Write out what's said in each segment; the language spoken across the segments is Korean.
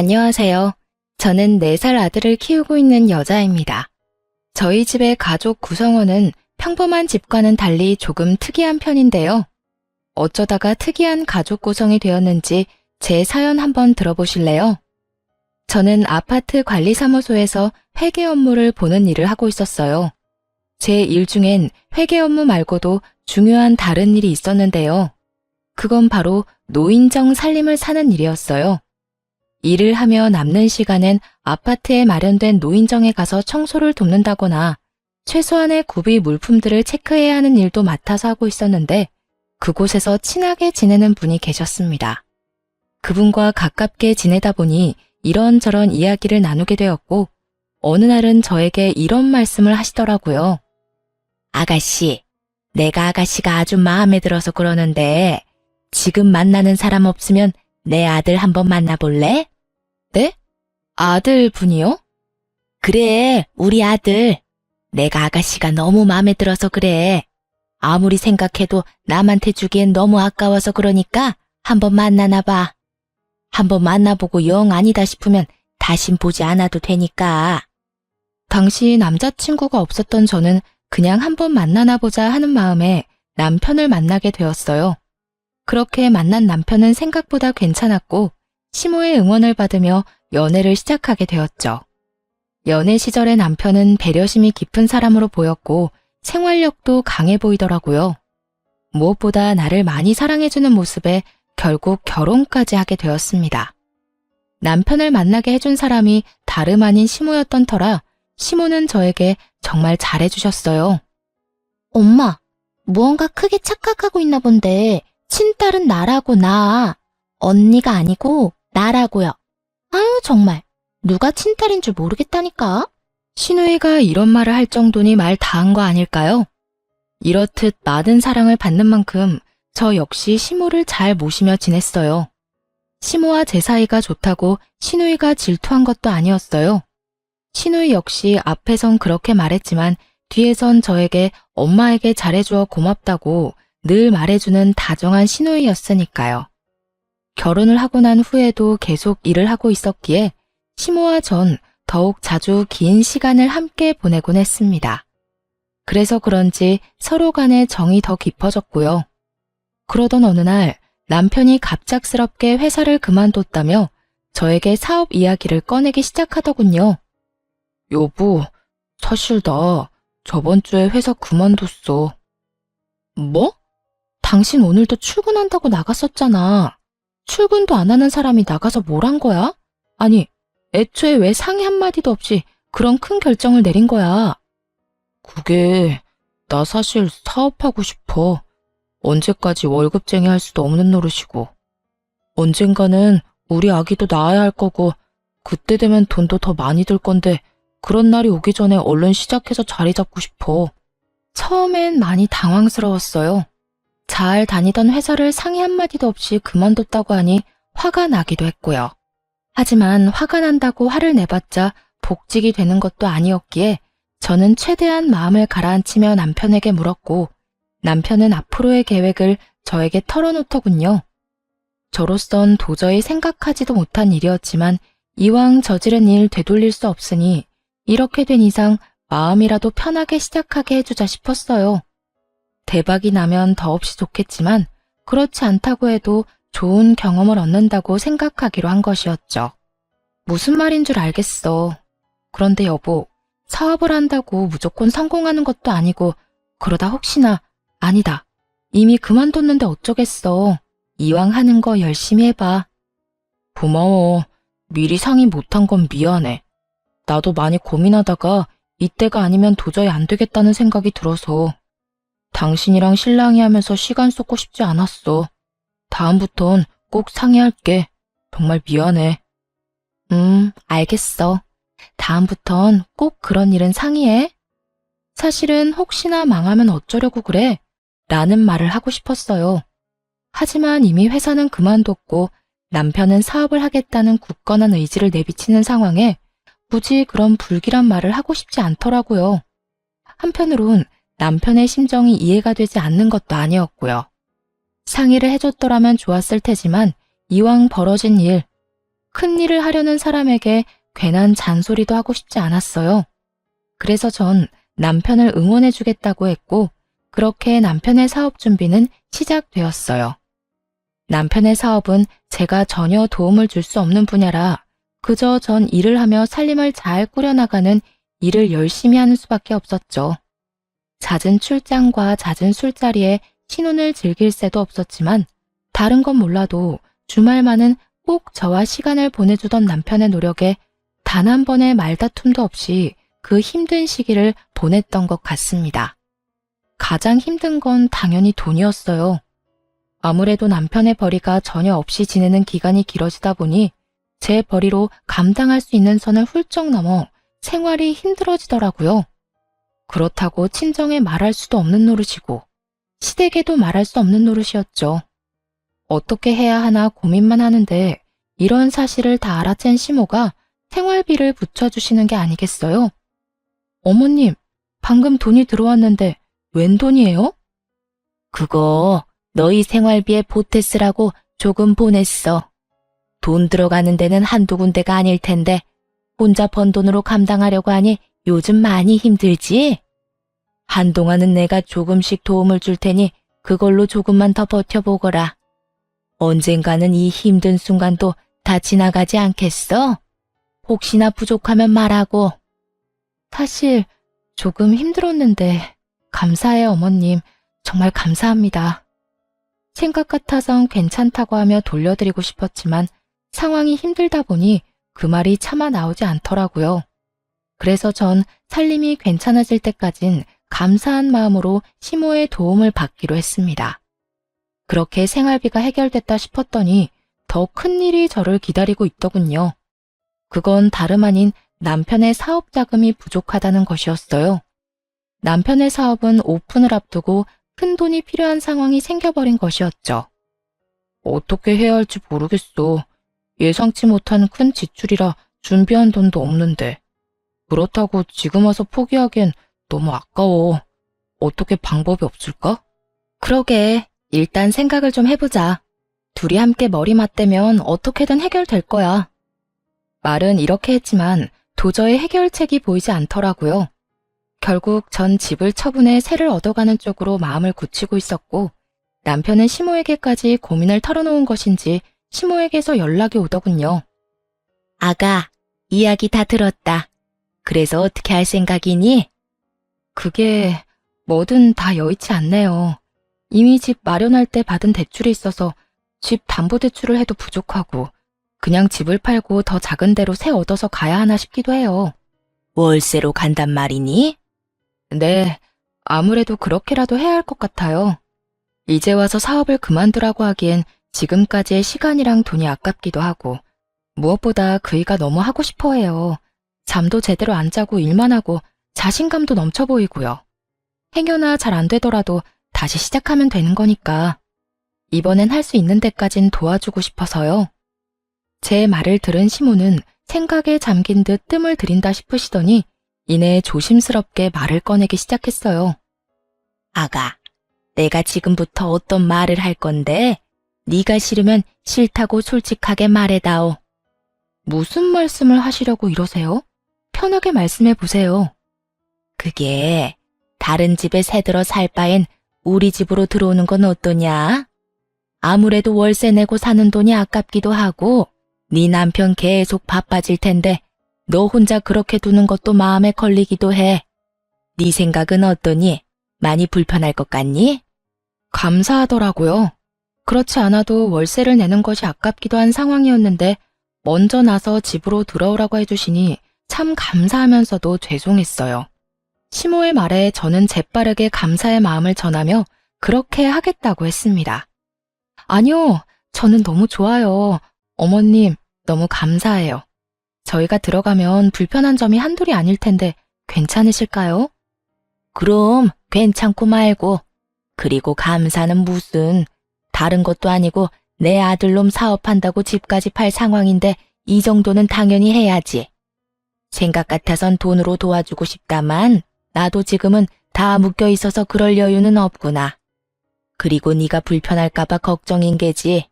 안녕하세요. 저는 4살 아들을 키우고 있는 여자입니다. 저희 집의 가족 구성원은 평범한 집과는 달리 조금 특이한 편인데요. 어쩌다가 특이한 가족 구성이 되었는지 제 사연 한번 들어보실래요? 저는 아파트 관리사무소에서 회계 업무를 보는 일을 하고 있었어요. 제 일 중엔 회계 업무 말고도 중요한 다른 일이 있었는데요. 그건 바로 노인정 살림을 사는 일이었어요. 일을 하며 남는 시간엔 아파트에 마련된 노인정에 가서 청소를 돕는다거나 최소한의 구비 물품들을 체크해야 하는 일도 맡아서 하고 있었는데 그곳에서 친하게 지내는 분이 계셨습니다. 그분과 가깝게 지내다 보니 이런저런 이야기를 나누게 되었고 어느 날은 저에게 이런 말씀을 하시더라고요. 아가씨, 내가 아가씨가 아주 마음에 들어서 그러는데 지금 만나는 사람 없으면 내 아들 한번 만나볼래? 네? 아들 분이요? 그래, 우리 아들. 내가 아가씨가 너무 마음에 들어서 그래. 아무리 생각해도 남한테 주기엔 너무 아까워서 그러니까 한번 만나나 봐. 한번 만나보고 영 아니다 싶으면 다신 보지 않아도 되니까. 당시 남자친구가 없었던 저는 그냥 한번 만나나 보자 하는 마음에 남편을 만나게 되었어요. 그렇게 만난 남편은 생각보다 괜찮았고 시모의 응원을 받으며 연애를 시작하게 되었죠. 연애 시절의 남편은 배려심이 깊은 사람으로 보였고 생활력도 강해 보이더라고요. 무엇보다 나를 많이 사랑해주는 모습에 결국 결혼까지 하게 되었습니다. 남편을 만나게 해준 사람이 다름 아닌 시모였던 터라 시모는 저에게 정말 잘해주셨어요. 엄마, 무언가 크게 착각하고 있나 본데 친딸은 나라고 나. 언니가 아니고 나라고요. 아유 정말 누가 친딸인 줄 모르겠다니까. 신우이가 이런 말을 할 정도니 말 다 한 거 아닐까요? 이렇듯 많은 사랑을 받는 만큼 저 역시 시모를 잘 모시며 지냈어요. 시모와 제 사이가 좋다고 신우이가 질투한 것도 아니었어요. 신우이 역시 앞에선 그렇게 말했지만 뒤에선 저에게 엄마에게 잘해주어 고맙다고 늘 말해주는 다정한 시누이였으니까요. 결혼을 하고 난 후에도 계속 일을 하고 있었기에 시모와 전 더욱 자주 긴 시간을 함께 보내곤 했습니다. 그래서 그런지 서로 간의 정이 더 깊어졌고요. 그러던 어느 날 남편이 갑작스럽게 회사를 그만뒀다며 저에게 사업 이야기를 꺼내기 시작하더군요. 여보, 사실 나 저번 주에 회사 그만뒀어. 뭐? 당신 오늘도 출근한다고 나갔었잖아. 출근도 안 하는 사람이 나가서 뭘 한 거야? 아니, 애초에 왜 상의 한마디도 없이 그런 큰 결정을 내린 거야? 그게 나 사실 사업하고 싶어. 언제까지 월급쟁이 할 수도 없는 노릇이고. 언젠가는 우리 아기도 낳아야 할 거고 그때 되면 돈도 더 많이 들 건데 그런 날이 오기 전에 얼른 시작해서 자리 잡고 싶어. 처음엔 많이 당황스러웠어요. 잘 다니던 회사를 상의 한마디도 없이 그만뒀다고 하니 화가 나기도 했고요. 하지만 화가 난다고 화를 내봤자 복직이 되는 것도 아니었기에 저는 최대한 마음을 가라앉히며 남편에게 물었고 남편은 앞으로의 계획을 저에게 털어놓더군요. 저로선 도저히 생각하지도 못한 일이었지만 이왕 저지른 일 되돌릴 수 없으니 이렇게 된 이상 마음이라도 편하게 시작하게 해주자 싶었어요. 대박이 나면 더없이 좋겠지만 그렇지 않다고 해도 좋은 경험을 얻는다고 생각하기로 한 것이었죠. 무슨 말인 줄 알겠어. 그런데 여보, 사업을 한다고 무조건 성공하는 것도 아니고 그러다 혹시나 아니다. 이미 그만뒀는데 어쩌겠어. 이왕 하는 거 열심히 해봐. 고마워. 미리 상의 못한 건 미안해. 나도 많이 고민하다가 이때가 아니면 도저히 안 되겠다는 생각이 들어서 당신이랑 신랑이 하면서 시간 쏟고 싶지 않았어. 다음부턴 꼭 상의할게. 정말 미안해. 알겠어. 다음부턴 꼭 그런 일은 상의해. 사실은 혹시나 망하면 어쩌려고 그래? 라는 말을 하고 싶었어요. 하지만 이미 회사는 그만뒀고 남편은 사업을 하겠다는 굳건한 의지를 내비치는 상황에 굳이 그런 불길한 말을 하고 싶지 않더라고요. 한편으론 남편의 심정이 이해가 되지 않는 것도 아니었고요. 상의를 해줬더라면 좋았을 테지만 이왕 벌어진 일, 큰 일을 하려는 사람에게 괜한 잔소리도 하고 싶지 않았어요. 그래서 전 남편을 응원해주겠다고 했고, 그렇게 남편의 사업 준비는 시작되었어요. 남편의 사업은 제가 전혀 도움을 줄 수 없는 분야라 그저 전 일을 하며 살림을 잘 꾸려나가는 일을 열심히 하는 수밖에 없었죠. 잦은 출장과 잦은 술자리에 신혼을 즐길 새도 없었지만 다른 건 몰라도 주말만은 꼭 저와 시간을 보내주던 남편의 노력에 단 한 번의 말다툼도 없이 그 힘든 시기를 보냈던 것 같습니다. 가장 힘든 건 당연히 돈이었어요. 아무래도 남편의 벌이가 전혀 없이 지내는 기간이 길어지다 보니 제 벌이로 감당할 수 있는 선을 훌쩍 넘어 생활이 힘들어지더라고요. 그렇다고 친정에 말할 수도 없는 노릇이고 시댁에도 말할 수 없는 노릇이었죠. 어떻게 해야 하나 고민만 하는데 이런 사실을 다 알아챈 시모가 생활비를 붙여주시는 게 아니겠어요? 어머님, 방금 돈이 들어왔는데 웬 돈이에요? 그거 너희 생활비에 보태 쓰라고 조금 보냈어. 돈 들어가는 데는 한두 군데가 아닐 텐데 혼자 번 돈으로 감당하려고 하니 요즘 많이 힘들지? 한동안은 내가 조금씩 도움을 줄 테니 그걸로 조금만 더 버텨보거라. 언젠가는 이 힘든 순간도 다 지나가지 않겠어? 혹시나 부족하면 말하고. 사실 조금 힘들었는데 감사해요, 어머님. 정말 감사합니다. 생각 같아선 괜찮다고 하며 돌려드리고 싶었지만 상황이 힘들다 보니 그 말이 차마 나오지 않더라고요. 그래서 전 살림이 괜찮아질 때까진 감사한 마음으로 시모의 도움을 받기로 했습니다. 그렇게 생활비가 해결됐다 싶었더니 더 큰 일이 저를 기다리고 있더군요. 그건 다름 아닌 남편의 사업 자금이 부족하다는 것이었어요. 남편의 사업은 오픈을 앞두고 큰 돈이 필요한 상황이 생겨버린 것이었죠. 어떻게 해야 할지 모르겠어. 예상치 못한 큰 지출이라 준비한 돈도 없는데. 그렇다고 지금 와서 포기하기엔 너무 아까워. 어떻게 방법이 없을까? 그러게, 일단 생각을 좀 해보자. 둘이 함께 머리 맞대면 어떻게든 해결될 거야. 말은 이렇게 했지만 도저히 해결책이 보이지 않더라고요. 결국 전 집을 처분해 새를 얻어가는 쪽으로 마음을 굳히고 있었고 남편은 시모에게까지 고민을 털어놓은 것인지 시모에게서 연락이 오더군요. 아가, 이야기 다 들었다. 그래서 어떻게 할 생각이니? 그게 뭐든 다 여의치 않네요. 이미 집 마련할 때 받은 대출이 있어서 집 담보대출을 해도 부족하고 그냥 집을 팔고 더 작은 데로 새 얻어서 가야 하나 싶기도 해요. 월세로 간단 말이니? 네, 아무래도 그렇게라도 해야 할 것 같아요. 이제 와서 사업을 그만두라고 하기엔 지금까지의 시간이랑 돈이 아깝기도 하고 무엇보다 그이가 너무 하고 싶어 해요. 잠도 제대로 안 자고 일만 하고 자신감도 넘쳐 보이고요. 행여나 잘 안 되더라도 다시 시작하면 되는 거니까 이번엔 할 수 있는 데까진 도와주고 싶어서요. 제 말을 들은 시모는 생각에 잠긴 듯 뜸을 들인다 싶으시더니 이내 조심스럽게 말을 꺼내기 시작했어요. 아가, 내가 지금부터 어떤 말을 할 건데 네가 싫으면 싫다고 솔직하게 말해다오. 무슨 말씀을 하시려고 이러세요? 편하게 말씀해 보세요. 그게 다른 집에 새들어 살 바엔 우리 집으로 들어오는 건 어떠냐? 아무래도 월세 내고 사는 돈이 아깝기도 하고 네 남편 계속 바빠질 텐데 너 혼자 그렇게 두는 것도 마음에 걸리기도 해. 네 생각은 어떠니? 많이 불편할 것 같니? 감사하더라고요. 그렇지 않아도 월세를 내는 것이 아깝기도 한 상황이었는데 먼저 나서 집으로 들어오라고 해주시니 참 감사하면서도 죄송했어요. 시모의 말에 저는 재빠르게 감사의 마음을 전하며 그렇게 하겠다고 했습니다. 아니요, 저는 너무 좋아요. 어머님, 너무 감사해요. 저희가 들어가면 불편한 점이 한둘이 아닐 텐데 괜찮으실까요? 그럼 괜찮고 말고. 그리고 감사는 무슨. 다른 것도 아니고 내 아들놈 사업한다고 집까지 팔 상황인데 이 정도는 당연히 해야지. 생각 같아선 돈으로 도와주고 싶다만 나도 지금은 다 묶여 있어서 그럴 여유는 없구나. 그리고 네가 불편할까봐 걱정인 게지.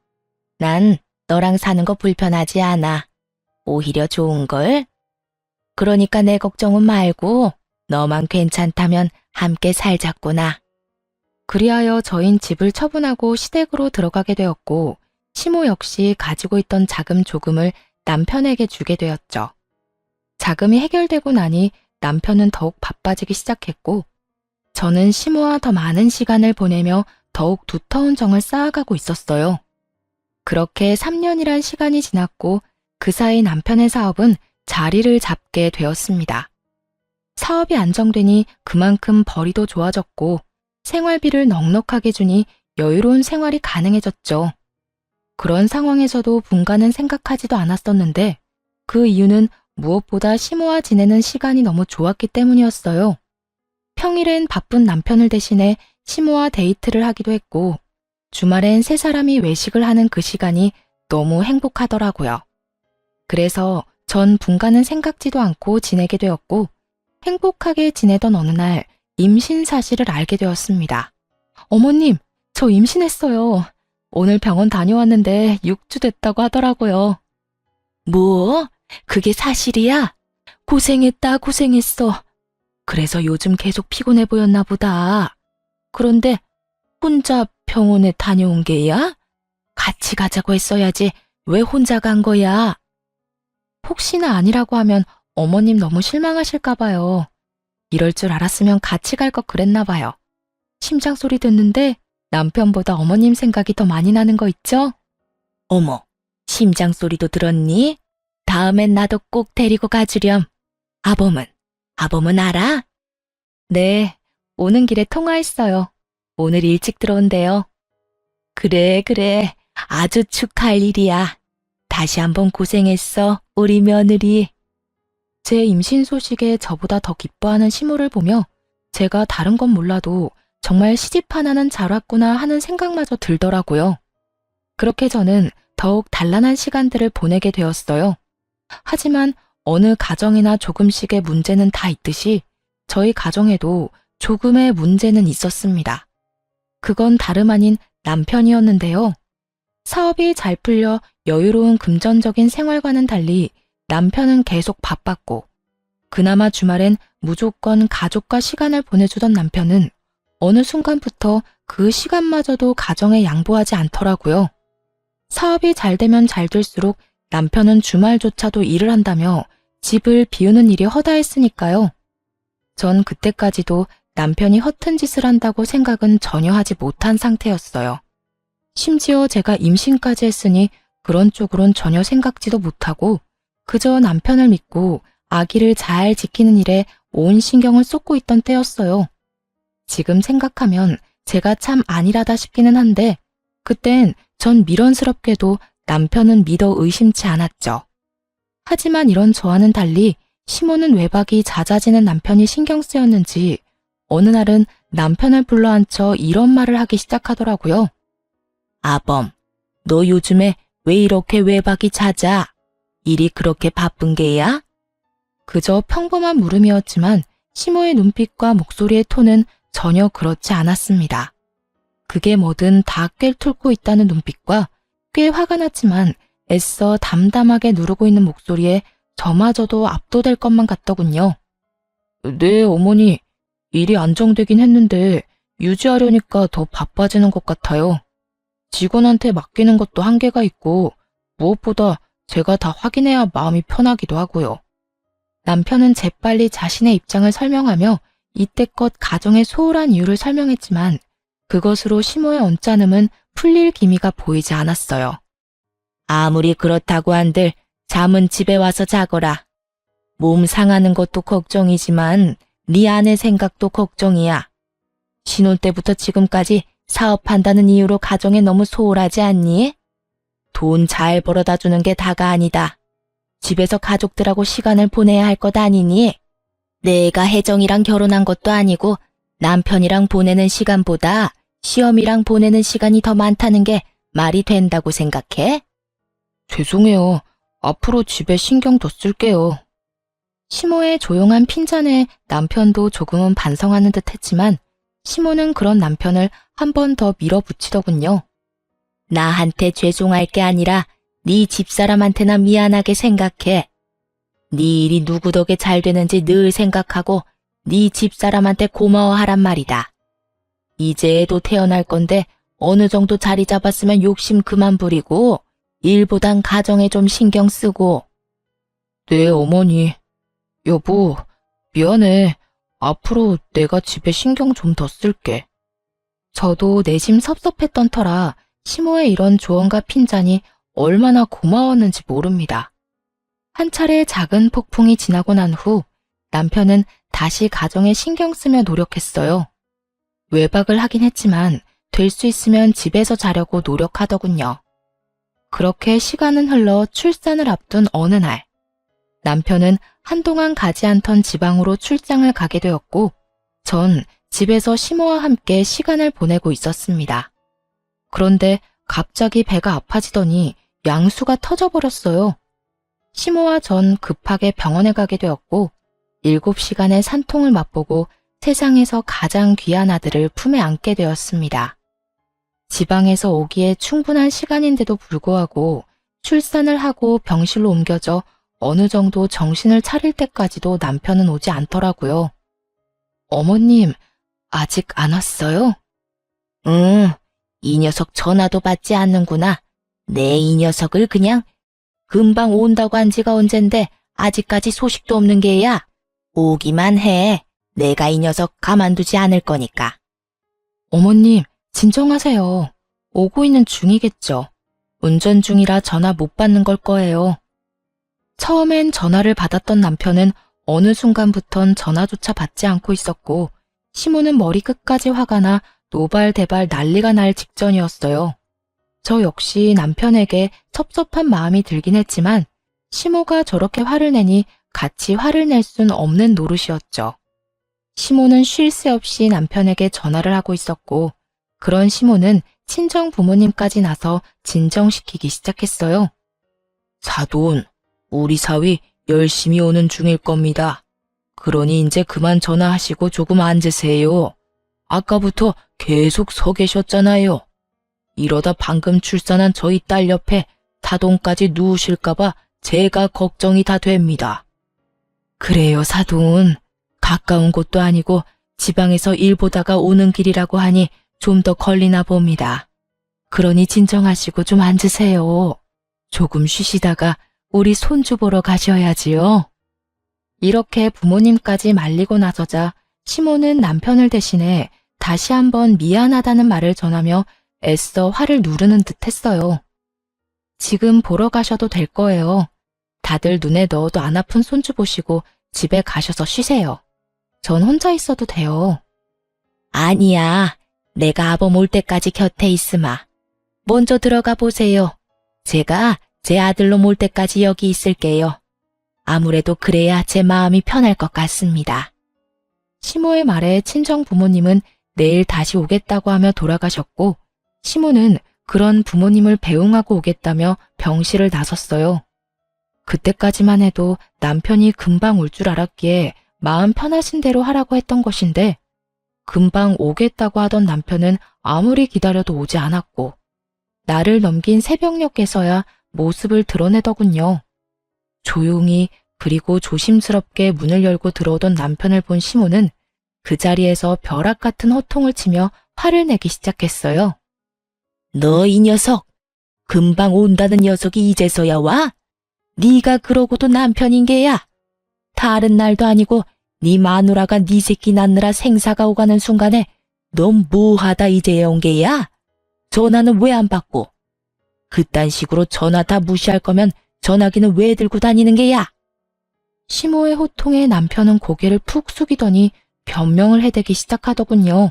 난 너랑 사는 거 불편하지 않아. 오히려 좋은걸? 그러니까 내 걱정은 말고 너만 괜찮다면 함께 살자꾸나. 그리하여 저흰 집을 처분하고 시댁으로 들어가게 되었고 시모 역시 가지고 있던 자금 조금을 남편에게 주게 되었죠. 자금이 해결되고 나니 남편은 더욱 바빠지기 시작했고 저는 시모와 더 많은 시간을 보내며 더욱 두터운 정을 쌓아가고 있었어요. 그렇게 3년이란 시간이 지났고 그 사이 남편의 사업은 자리를 잡게 되었습니다. 사업이 안정되니 그만큼 벌이도 좋아졌고 생활비를 넉넉하게 주니 여유로운 생활이 가능해졌죠. 그런 상황에서도 분가는 생각하지도 않았었는데 그 이유는 무엇보다 시모와 지내는 시간이 너무 좋았기 때문이었어요. 평일엔 바쁜 남편을 대신해 시모와 데이트를 하기도 했고 주말엔 세 사람이 외식을 하는 그 시간이 너무 행복하더라고요. 그래서 전 분가는 생각지도 않고 지내게 되었고 행복하게 지내던 어느 날 임신 사실을 알게 되었습니다. 어머님, 저 임신했어요. 오늘 병원 다녀왔는데 6주 됐다고 하더라고요. 뭐? 그게 사실이야? 고생했다, 고생했어. 그래서 요즘 계속 피곤해 보였나 보다. 그런데 혼자 병원에 다녀온 게야? 같이 가자고 했어야지. 왜 혼자 간 거야? 혹시나 아니라고 하면 어머님 너무 실망하실까 봐요. 이럴 줄 알았으면 같이 갈 것 그랬나 봐요. 심장 소리 듣는데 남편보다 어머님 생각이 더 많이 나는 거 있죠? 어머, 심장 소리도 들었니? 다음엔 나도 꼭 데리고 가주렴. 아범은 알아? 네, 오는 길에 통화했어요. 오늘 일찍 들어온대요. 그래, 아주 축하할 일이야. 다시 한번 고생했어, 우리 며느리. 제 임신 소식에 저보다 더 기뻐하는 시모를 보며 제가 다른 건 몰라도 정말 시집 하나는 잘 왔구나 하는 생각마저 들더라고요. 그렇게 저는 더욱 단란한 시간들을 보내게 되었어요. 하지만 어느 가정이나 조금씩의 문제는 다 있듯이 저희 가정에도 조금의 문제는 있었습니다. 그건 다름 아닌 남편이었는데요. 사업이 잘 풀려 여유로운 금전적인 생활과는 달리 남편은 계속 바빴고 그나마 주말엔 무조건 가족과 시간을 보내주던 남편은 어느 순간부터 그 시간마저도 가정에 양보하지 않더라고요. 사업이 잘 되면 잘 될수록 남편은 주말조차도 일을 한다며 집을 비우는 일이 허다했으니까요. 전 그때까지도 남편이 허튼 짓을 한다고 생각은 전혀 하지 못한 상태였어요. 심지어 제가 임신까지 했으니 그런 쪽으론 전혀 생각지도 못하고 그저 남편을 믿고 아기를 잘 지키는 일에 온 신경을 쏟고 있던 때였어요. 지금 생각하면 제가 참 안일하다 싶기는 한데 그땐 전 미련스럽게도 남편은 믿어 의심치 않았죠. 하지만 이런 저와는 달리 시모는 외박이 잦아지는 남편이 신경 쓰였는지 어느 날은 남편을 불러앉혀 이런 말을 하기 시작하더라고요. 아범, 너 요즘에 왜 이렇게 외박이 잦아? 일이 그렇게 바쁜 게야? 그저 평범한 물음이었지만 시모의 눈빛과 목소리의 톤은 전혀 그렇지 않았습니다. 그게 뭐든 다 꿰뚫고 있다는 눈빛과 꽤 화가 났지만 애써 담담하게 누르고 있는 목소리에 저마저도 압도될 것만 같더군요. 네, 어머니. 일이 안정되긴 했는데 유지하려니까 더 바빠지는 것 같아요. 직원한테 맡기는 것도 한계가 있고 무엇보다 제가 다 확인해야 마음이 편하기도 하고요. 남편은 재빨리 자신의 입장을 설명하며 이때껏 가정의 소홀한 이유를 설명했지만 그것으로 시모의 언짢음은 풀릴 기미가 보이지 않았어요. 아무리 그렇다고 한들 잠은 집에 와서 자거라. 몸 상하는 것도 걱정이지만 네 아내 생각도 걱정이야. 신혼 때부터 지금까지 사업한다는 이유로 가정에 너무 소홀하지 않니? 돈 잘 벌어다 주는 게 다가 아니다. 집에서 가족들하고 시간을 보내야 할 것 아니니? 내가 혜정이랑 결혼한 것도 아니고 남편이랑 보내는 시간보다 시험이랑 보내는 시간이 더 많다는 게 말이 된다고 생각해? 죄송해요. 앞으로 집에 신경 더 쓸게요. 시모의 조용한 핀잔에 남편도 조금은 반성하는 듯 했지만 시모는 그런 남편을 한 번 더 밀어붙이더군요. 나한테 죄송할 게 아니라 네 집사람한테나 미안하게 생각해. 네 일이 누구 덕에 잘 되는지 늘 생각하고 네 집사람한테 고마워하란 말이다. 이제 애도 태어날 건데 어느 정도 자리 잡았으면 욕심 그만 부리고 일보단 가정에 좀 신경 쓰고. 네, 어머니. 여보, 미안해. 앞으로 내가 집에 신경 좀 더 쓸게. 저도 내심 섭섭했던 터라 시모의 이런 조언과 핀잔이 얼마나 고마웠는지 모릅니다. 한 차례 작은 폭풍이 지나고 난 후 남편은 다시 가정에 신경 쓰며 노력했어요. 외박을 하긴 했지만 될 수 있으면 집에서 자려고 노력하더군요. 그렇게 시간은 흘러 출산을 앞둔 어느 날, 남편은 한동안 가지 않던 지방으로 출장을 가게 되었고, 전 집에서 시모와 함께 시간을 보내고 있었습니다. 그런데 갑자기 배가 아파지더니 양수가 터져버렸어요. 시모와 전 급하게 병원에 가게 되었고, 7시간의 산통을 맛보고 세상에서 가장 귀한 아들을 품에 안게 되었습니다. 지방에서 오기에 충분한 시간인데도 불구하고 출산을 하고 병실로 옮겨져 어느 정도 정신을 차릴 때까지도 남편은 오지 않더라고요. 어머님, 아직 안 왔어요? 응, 이 녀석 전화도 받지 않는구나. 내 이 녀석을 그냥 금방 온다고 한 지가 언젠데 아직까지 소식도 없는 게야. 오기만 해. 내가 이 녀석 가만두지 않을 거니까. 어머님, 진정하세요. 오고 있는 중이겠죠. 운전 중이라 전화 못 받는 걸 거예요. 처음엔 전화를 받았던 남편은 어느 순간부턴 전화조차 받지 않고 있었고, 시모는 머리 끝까지 화가 나 노발대발 난리가 날 직전이었어요. 저 역시 남편에게 섭섭한 마음이 들긴 했지만 시모가 저렇게 화를 내니 같이 화를 낼 순 없는 노릇이었죠. 시모는 쉴 새 없이 남편에게 전화를 하고 있었고, 그런 시모는 친정 부모님까지 나서 진정시키기 시작했어요. 사돈, 우리 사위 열심히 오는 중일 겁니다. 그러니 이제 그만 전화하시고 조금 앉으세요. 아까부터 계속 서 계셨잖아요. 이러다 방금 출산한 저희 딸 옆에 사돈까지 누우실까봐 제가 걱정이 다 됩니다. 그래요, 사돈. 가까운 곳도 아니고 지방에서 일 보다가 오는 길이라고 하니 좀 더 걸리나 봅니다. 그러니 진정하시고 좀 앉으세요. 조금 쉬시다가 우리 손주 보러 가셔야지요. 이렇게 부모님까지 말리고 나서자 시모는 남편을 대신해 다시 한번 미안하다는 말을 전하며 애써 화를 누르는 듯 했어요. 지금 보러 가셔도 될 거예요. 다들 눈에 넣어도 안 아픈 손주 보시고 집에 가셔서 쉬세요. 전 혼자 있어도 돼요. 아니야. 내가 아범 올 때까지 곁에 있으마. 먼저 들어가 보세요. 제가 제 아들놈 올 때까지 여기 있을게요. 아무래도 그래야 제 마음이 편할 것 같습니다. 시모의 말에 친정 부모님은 내일 다시 오겠다고 하며 돌아가셨고, 시모는 그런 부모님을 배웅하고 오겠다며 병실을 나섰어요. 그때까지만 해도 남편이 금방 올 줄 알았기에 마음 편하신 대로 하라고 했던 것인데, 금방 오겠다고 하던 남편은 아무리 기다려도 오지 않았고, 날을 넘긴 새벽녘에서야 모습을 드러내더군요. 조용히 그리고 조심스럽게 문을 열고 들어오던 남편을 본 시모는 그 자리에서 벼락 같은 호통을 치며 화를 내기 시작했어요. 너 이 녀석! 금방 온다는 녀석이 이제서야 와? 네가 그러고도 남편인 게야. 다른 날도 아니고 네 마누라가 네 새끼 낳느라 생사가 오가는 순간에 넌 뭐하다 이제야 온 게야? 전화는 왜 안 받고? 그딴 식으로 전화 다 무시할 거면 전화기는 왜 들고 다니는 게야? 시모의 호통에 남편은 고개를 푹 숙이더니 변명을 해대기 시작하더군요.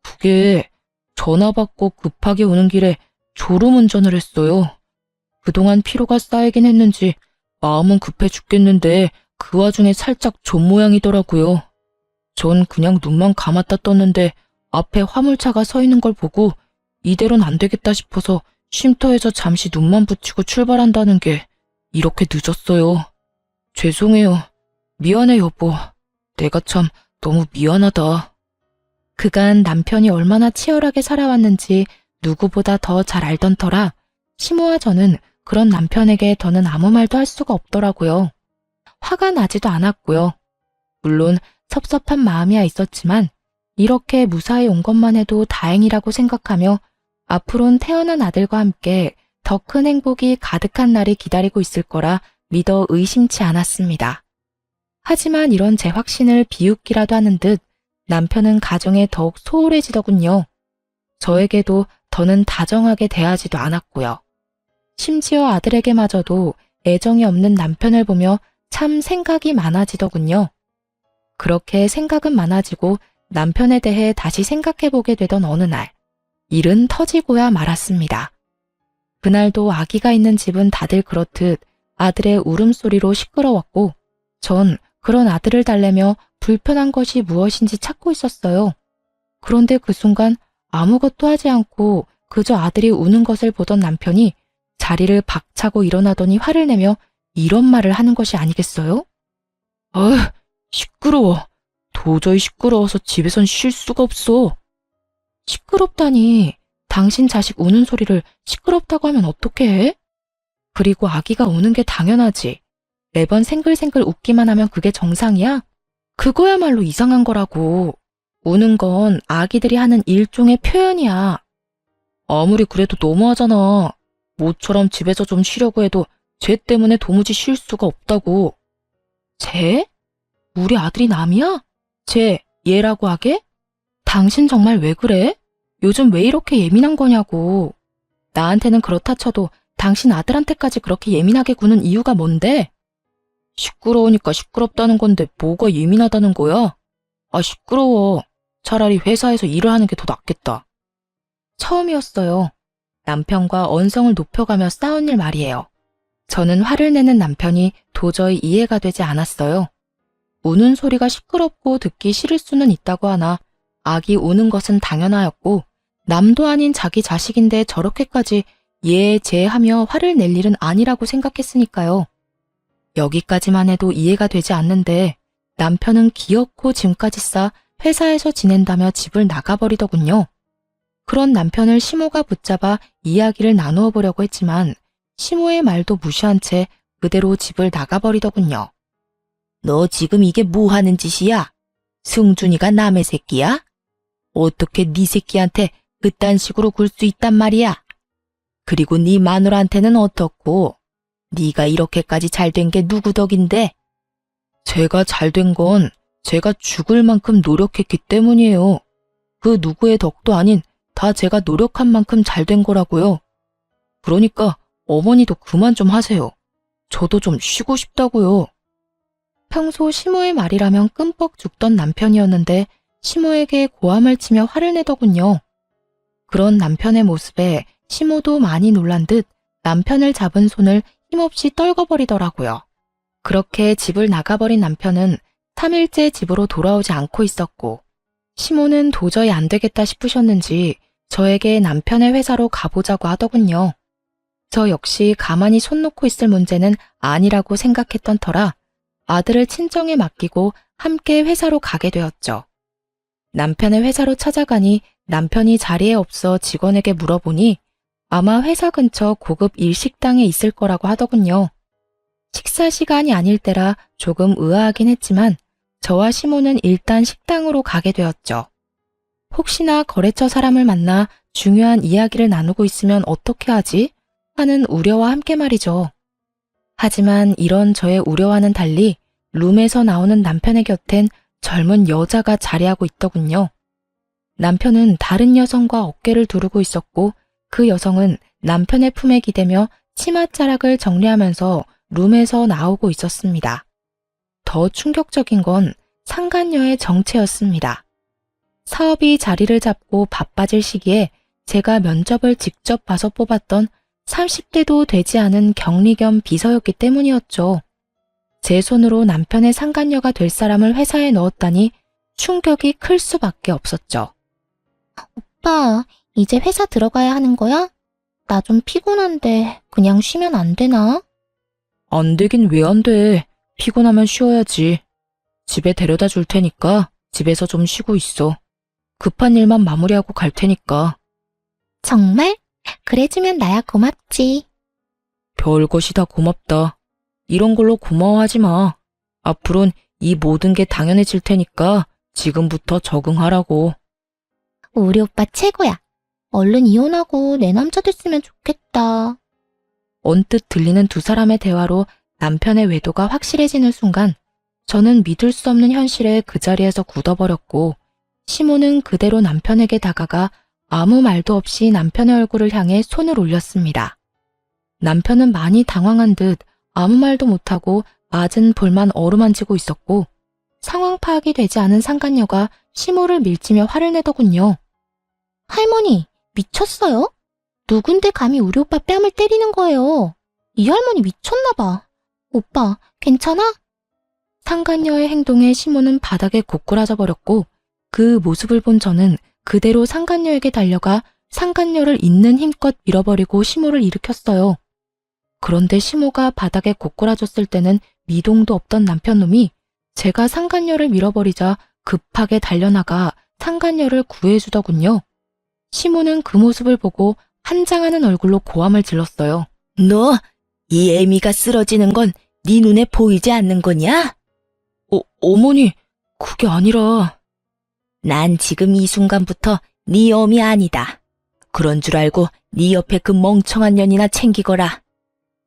그게 전화 받고 급하게 오는 길에 졸음운전을 했어요. 그동안 피로가 쌓이긴 했는지 마음은 급해 죽겠는데 그 와중에 살짝 존 모양이더라고요. 전 그냥 눈만 감았다 떴는데 앞에 화물차가 서 있는 걸 보고 이대로는 안 되겠다 싶어서 쉼터에서 잠시 눈만 붙이고 출발한다는 게 이렇게 늦었어요. 죄송해요. 미안해 여보. 내가 참 너무 미안하다. 그간 남편이 얼마나 치열하게 살아왔는지 누구보다 더 잘 알던 터라 시모와 저는 그런 남편에게 더는 아무 말도 할 수가 없더라고요. 화가 나지도 않았고요. 물론 섭섭한 마음이야 있었지만 이렇게 무사히 온 것만 해도 다행이라고 생각하며 앞으론 태어난 아들과 함께 더 큰 행복이 가득한 날이 기다리고 있을 거라 믿어 의심치 않았습니다. 하지만 이런 제 확신을 비웃기라도 하는 듯 남편은 가정에 더욱 소홀해지더군요. 저에게도 더는 다정하게 대하지도 않았고요. 심지어 아들에게마저도 애정이 없는 남편을 보며 참 생각이 많아지더군요. 그렇게 생각은 많아지고 남편에 대해 다시 생각해보게 되던 어느 날, 일은 터지고야 말았습니다. 그날도 아기가 있는 집은 다들 그렇듯 아들의 울음소리로 시끄러웠고 전 그런 아들을 달래며 불편한 것이 무엇인지 찾고 있었어요. 그런데 그 순간 아무것도 하지 않고 그저 아들이 우는 것을 보던 남편이 자리를 박차고 일어나더니 화를 내며 이런 말을 하는 것이 아니겠어요? 시끄러워. 도저히 시끄러워서 집에선 쉴 수가 없어. 시끄럽다니. 당신 자식 우는 소리를 시끄럽다고 하면 어떻게 해? 그리고 아기가 우는 게 당연하지. 매번 생글생글 웃기만 하면 그게 정상이야? 그거야말로 이상한 거라고. 우는 건 아기들이 하는 일종의 표현이야. 아무리 그래도 너무하잖아. 모처럼 집에서 좀 쉬려고 해도 쟤 때문에 도무지 쉴 수가 없다고. 쟤? 우리 아들이 남이야? 쟤, 얘라고 하게? 당신 정말 왜 그래? 요즘 왜 이렇게 예민한 거냐고. 나한테는 그렇다 쳐도 당신 아들한테까지 그렇게 예민하게 구는 이유가 뭔데? 시끄러우니까 시끄럽다는 건데 뭐가 예민하다는 거야? 시끄러워. 차라리 회사에서 일을 하는 게 더 낫겠다. 처음이었어요. 남편과 언성을 높여가며 싸운 일 말이에요. 저는 화를 내는 남편이 도저히 이해가 되지 않았어요. 우는 소리가 시끄럽고 듣기 싫을 수는 있다고 하나 아기 우는 것은 당연하였고 남도 아닌 자기 자식인데 저렇게까지 예, 제 하며 화를 낼 일은 아니라고 생각했으니까요. 여기까지만 해도 이해가 되지 않는데 남편은 기어코 짐까지 싸 회사에서 지낸다며 집을 나가버리더군요. 그런 남편을 시모가 붙잡아 이야기를 나누어 보려고 했지만 시모의 말도 무시한 채 그대로 집을 나가버리더군요. 너 지금 이게 뭐 하는 짓이야? 승준이가 남의 새끼야? 어떻게 네 새끼한테 그딴 식으로 굴 수 있단 말이야? 그리고 네 마누라한테는 어떻고? 네가 이렇게까지 잘된 게 누구 덕인데? 제가 잘된 건 제가 죽을 만큼 노력했기 때문이에요. 그 누구의 덕도 아닌 다 제가 노력한 만큼 잘된 거라고요. 그러니까 어머니도 그만 좀 하세요. 저도 좀 쉬고 싶다고요. 평소 시모의 말이라면 끔뻑 죽던 남편이었는데 시모에게 고함을 치며 화를 내더군요. 그런 남편의 모습에 시모도 많이 놀란 듯 남편을 잡은 손을 힘없이 떨궈버리더라고요. 그렇게 집을 나가버린 남편은 3일째 집으로 돌아오지 않고 있었고 시모는 도저히 안 되겠다 싶으셨는지 저에게 남편의 회사로 가보자고 하더군요. 저 역시 가만히 손 놓고 있을 문제는 아니라고 생각했던 터라 아들을 친정에 맡기고 함께 회사로 가게 되었죠. 남편의 회사로 찾아가니 남편이 자리에 없어 직원에게 물어보니 아마 회사 근처 고급 일식당에 있을 거라고 하더군요. 식사 시간이 아닐 때라 조금 의아하긴 했지만 저와 시모는 일단 식당으로 가게 되었죠. 혹시나 거래처 사람을 만나 중요한 이야기를 나누고 있으면 어떻게 하지? 하는 우려와 함께 말이죠. 하지만 이런 저의 우려와는 달리 룸에서 나오는 남편의 곁엔 젊은 여자가 자리하고 있더군요. 남편은 다른 여성과 어깨를 두르고 있었고 그 여성은 남편의 품에 기대며 치맛자락을 정리하면서 룸에서 나오고 있었습니다. 더 충격적인 건 상간녀의 정체였습니다. 사업이 자리를 잡고 바빠질 시기에 제가 면접을 직접 봐서 뽑았던 30대도 되지 않은 격리 겸 비서였기 때문이었죠. 제 손으로 남편의 상간녀가 될 사람을 회사에 넣었다니 충격이 클 수밖에 없었죠. 오빠, 이제 회사 들어가야 하는 거야? 나 좀 피곤한데 그냥 쉬면 안 되나? 안 되긴 왜 안 돼. 피곤하면 쉬어야지. 집에 데려다 줄 테니까 집에서 좀 쉬고 있어. 급한 일만 마무리하고 갈 테니까. 정말? 그래주면 나야 고맙지. 별것이 다 고맙다. 이런 걸로 고마워하지 마. 앞으론 이 모든 게 당연해질 테니까 지금부터 적응하라고. 우리 오빠 최고야. 얼른 이혼하고 내 남자 됐으면 좋겠다. 언뜻 들리는 두 사람의 대화로 남편의 외도가 확실해지는 순간 저는 믿을 수 없는 현실에 그 자리에서 굳어버렸고 시모는 그대로 남편에게 다가가 아무 말도 없이 남편의 얼굴을 향해 손을 올렸습니다. 남편은 많이 당황한 듯 아무 말도 못하고 맞은 볼만 어루만지고 있었고 상황 파악이 되지 않은 상간녀가 시모를 밀치며 화를 내더군요. 할머니, 미쳤어요? 누군데 감히 우리 오빠 뺨을 때리는 거예요? 이 할머니 미쳤나 봐. 오빠, 괜찮아? 상간녀의 행동에 시모는 바닥에 고꾸라져 버렸고 그 모습을 본 저는 그대로 상간녀에게 달려가 상간녀를 있는 힘껏 밀어버리고 시모를 일으켰어요. 그런데 시모가 바닥에 고꾸라졌을 때는 미동도 없던 남편놈이 제가 상간녀를 밀어버리자 급하게 달려나가 상간녀를 구해주더군요. 시모는 그 모습을 보고 한장하는 얼굴로 고함을 질렀어요. 너, 이 애미가 쓰러지는 건 네 눈에 보이지 않는 거냐? 어머니, 그게 아니라. 난 지금 이 순간부터 네 엄이 아니다. 그런 줄 알고 네 옆에 그 멍청한 년이나 챙기거라.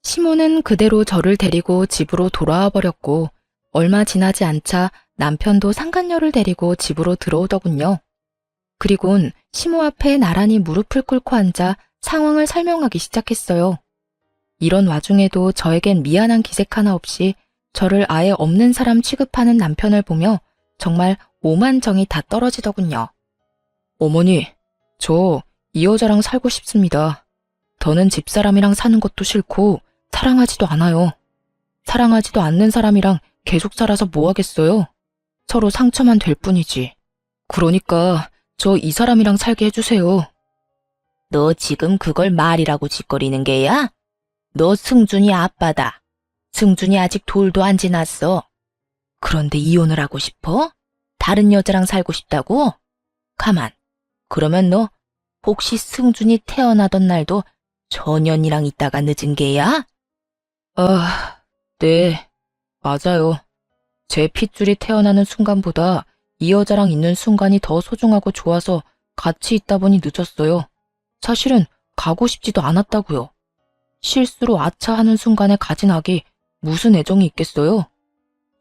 시모는 그대로 저를 데리고 집으로 돌아와 버렸고 얼마 지나지 않자 남편도 상간녀를 데리고 집으로 들어오더군요. 그리곤 시모 앞에 나란히 무릎을 꿇고 앉아 상황을 설명하기 시작했어요. 이런 와중에도 저에겐 미안한 기색 하나 없이 저를 아예 없는 사람 취급하는 남편을 보며 정말 오만 정이 다 떨어지더군요. 어머니, 저 이 여자랑 살고 싶습니다. 더는 집사람이랑 사는 것도 싫고 사랑하지도 않아요. 사랑하지도 않는 사람이랑 계속 살아서 뭐 하겠어요? 서로 상처만 될 뿐이지. 그러니까 저 이 사람이랑 살게 해주세요. 너 지금 그걸 말이라고 짓거리는 게야? 너 승준이 아빠다. 승준이 아직 돌도 안 지났어. 그런데 이혼을 하고 싶어? 다른 여자랑 살고 싶다고? 가만. 그러면 너 혹시 승준이 태어나던 날도 저 년이랑 있다가 늦은 게야? 네. 맞아요. 제 핏줄이 태어나는 순간보다 이 여자랑 있는 순간이 더 소중하고 좋아서 같이 있다 보니 늦었어요. 사실은 가고 싶지도 않았다고요. 실수로 아차하는 순간에 가진 악이 무슨 애정이 있겠어요?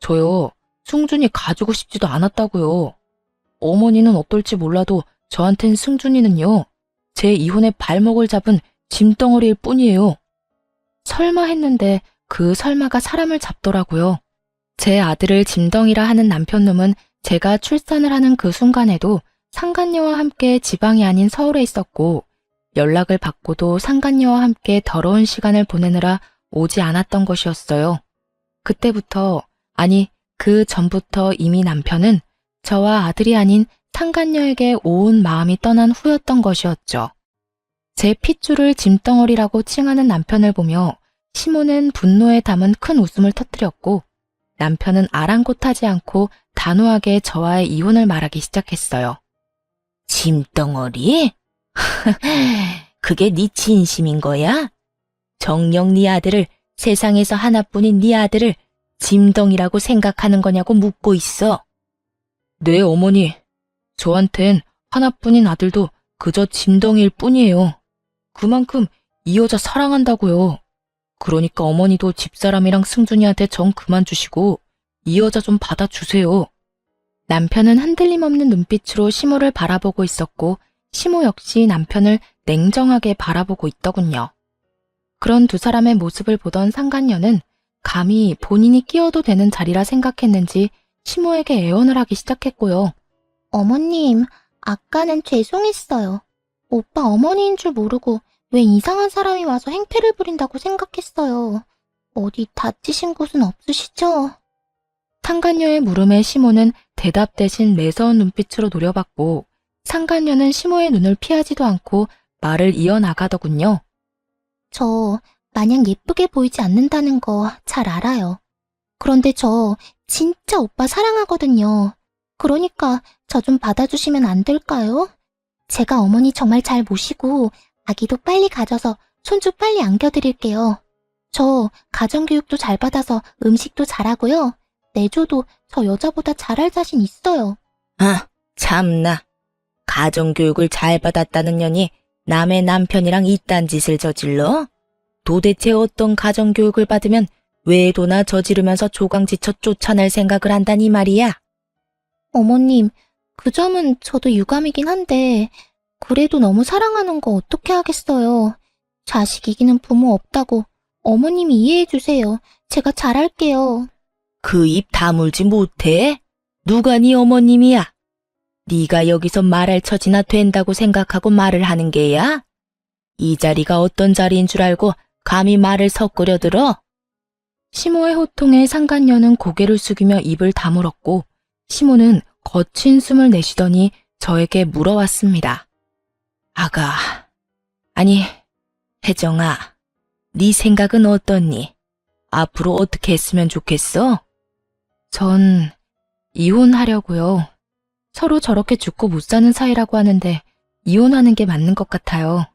저요, 승준이 가지고 싶지도 않았다고요. 어머니는 어떨지 몰라도 저한텐 승준이는요, 제 이혼의 발목을 잡은 짐덩어리일 뿐이에요. 설마 했는데 그 설마가 사람을 잡더라고요. 제 아들을 짐덩이라 하는 남편놈은 제가 출산을 하는 그 순간에도 상간녀와 함께 지방이 아닌 서울에 있었고 연락을 받고도 상간녀와 함께 더러운 시간을 보내느라 오지 않았던 것이었어요. 그때부터, 아니 그 전부터 이미 남편은 저와 아들이 아닌 상간녀에게 온 마음이 떠난 후였던 것이었죠. 제 핏줄을 짐덩어리라고 칭하는 남편을 보며 시모는 분노에 담은 큰 웃음을 터뜨렸고 남편은 아랑곳하지 않고 단호하게 저와의 이혼을 말하기 시작했어요. 짐덩어리? 그게 네 진심인 거야? 정녕 네 아들을, 세상에서 하나뿐인 네 아들을 짐덩이라고 생각하는 거냐고 묻고 있어. 네, 어머니. 저한텐 하나뿐인 아들도 그저 짐덩이일 뿐이에요. 그만큼 이 여자 사랑한다고요. 그러니까 어머니도 집사람이랑 승준이한테 정 그만 주시고 이 여자 좀 받아주세요. 남편은 흔들림 없는 눈빛으로 시모를 바라보고 있었고 시모 역시 남편을 냉정하게 바라보고 있더군요. 그런 두 사람의 모습을 보던 상간녀는 감히 본인이 끼어도 되는 자리라 생각했는지 시모에게 애원을 하기 시작했고요. 어머님, 아까는 죄송했어요. 오빠 어머니인 줄 모르고 왜 이상한 사람이 와서 행패를 부린다고 생각했어요. 어디 다치신 곳은 없으시죠? 상간녀의 물음에 시모는 대답 대신 매서운 눈빛으로 노려봤고 상간녀는 시모의 눈을 피하지도 않고 말을 이어나가더군요. 저 마냥 예쁘게 보이지 않는다는 거 잘 알아요. 그런데 저 진짜 오빠 사랑하거든요. 그러니까 저 좀 받아주시면 안 될까요? 제가 어머니 정말 잘 모시고 아기도 빨리 가져서 손주 빨리 안겨드릴게요. 저 가정교육도 잘 받아서 음식도 잘하고요. 내조도 저 여자보다 잘할 자신 있어요. 아, 참나. 가정교육을 잘 받았다는 년이 남의 남편이랑 이딴 짓을 저질러? 도대체 어떤 가정교육을 받으면 외도나 저지르면서 조강지쳐 쫓아낼 생각을 한다니 말이야? 어머님, 그 점은 저도 유감이긴 한데 그래도 너무 사랑하는 거 어떻게 하겠어요. 자식 이기는 부모 없다고 어머님이 이해해 주세요. 제가 잘할게요. 그 입 다물지 못해? 누가 네 어머님이야? 네가 여기서 말할 처지나 된다고 생각하고 말을 하는 게야? 이 자리가 어떤 자리인 줄 알고 감히 말을 섞으려 들어? 시모의 호통에 상간녀는 고개를 숙이며 입을 다물었고 시모는 거친 숨을 내쉬더니 저에게 물어왔습니다. 아가, 아니, 혜정아, 네 생각은 어떻니? 앞으로 어떻게 했으면 좋겠어? 전 이혼하려고요. 서로 저렇게 죽고 못 사는 사이라고 하는데 이혼하는 게 맞는 것 같아요.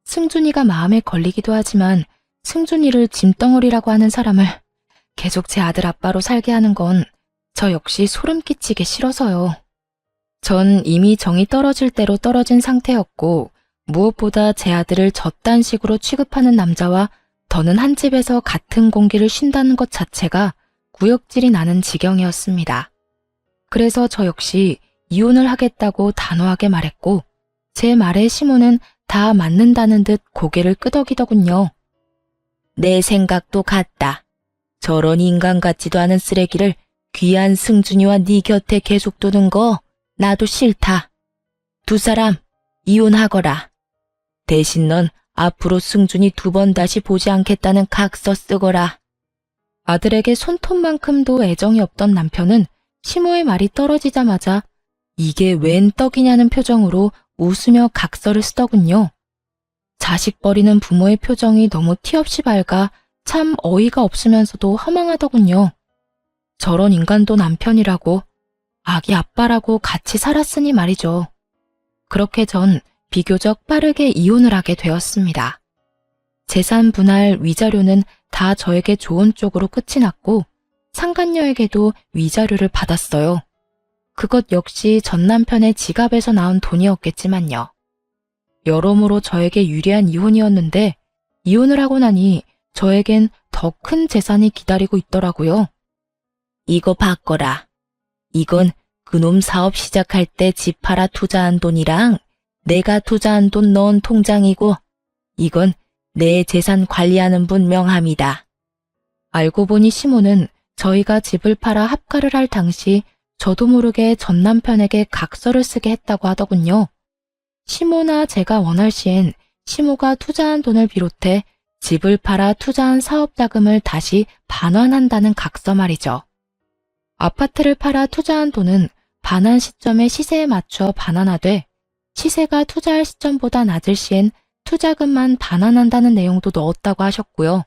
승준이가 마음에 걸리기도 하지만 승준이를 짐덩어리라고 하는 사람을 계속 제 아들 아빠로 살게 하는 건 저 역시 소름 끼치게 싫어서요. 전 이미 정이 떨어질 대로 떨어진 상태였고 무엇보다 제 아들을 저딴 식으로 취급하는 남자와 더는 한 집에서 같은 공기를 쉰다는 것 자체가 구역질이 나는 지경이었습니다. 그래서 저 역시 이혼을 하겠다고 단호하게 말했고 제 말에 시모는 다 맞는다는 듯 고개를 끄덕이더군요. 내 생각도 같다. 저런 인간 같지도 않은 쓰레기를 귀한 승준이와 네 곁에 계속 두는 거 나도 싫다. 두 사람 이혼하거라. 대신 넌 앞으로 승준이 2번 다시 보지 않겠다는 각서 쓰거라. 아들에게 손톱만큼도 애정이 없던 남편은 시모의 말이 떨어지자마자 이게 웬 떡이냐는 표정으로 웃으며 각서를 쓰더군요. 자식 버리는 부모의 표정이 너무 티없이 밝아 참 어이가 없으면서도 허망하더군요. 저런 인간도 남편이라고, 아기 아빠라고 같이 살았으니 말이죠. 그렇게 전 비교적 빠르게 이혼을 하게 되었습니다. 재산 분할 위자료는 다 저에게 좋은 쪽으로 끝이 났고 상간녀에게도 위자료를 받았어요. 그것 역시 전 남편의 지갑에서 나온 돈이었겠지만요. 여러모로 저에게 유리한 이혼이었는데 이혼을 하고 나니 저에겐 더 큰 재산이 기다리고 있더라고요. 이거 바꿔라. 이건 그놈 사업 시작할 때 집 팔아 투자한 돈이랑 내가 투자한 돈 넣은 통장이고 이건 내 재산 관리하는 분 명함이다. 알고 보니 시모는 저희가 집을 팔아 합가를 할 당시 저도 모르게 전 남편에게 각서를 쓰게 했다고 하더군요. 시모나 제가 원할 시엔 시모가 투자한 돈을 비롯해 집을 팔아 투자한 사업 자금을 다시 반환한다는 각서 말이죠. 아파트를 팔아 투자한 돈은 반환 시점의 시세에 맞춰 반환하되 시세가 투자할 시점보다 낮을 시엔 투자금만 반환한다는 내용도 넣었다고 하셨고요.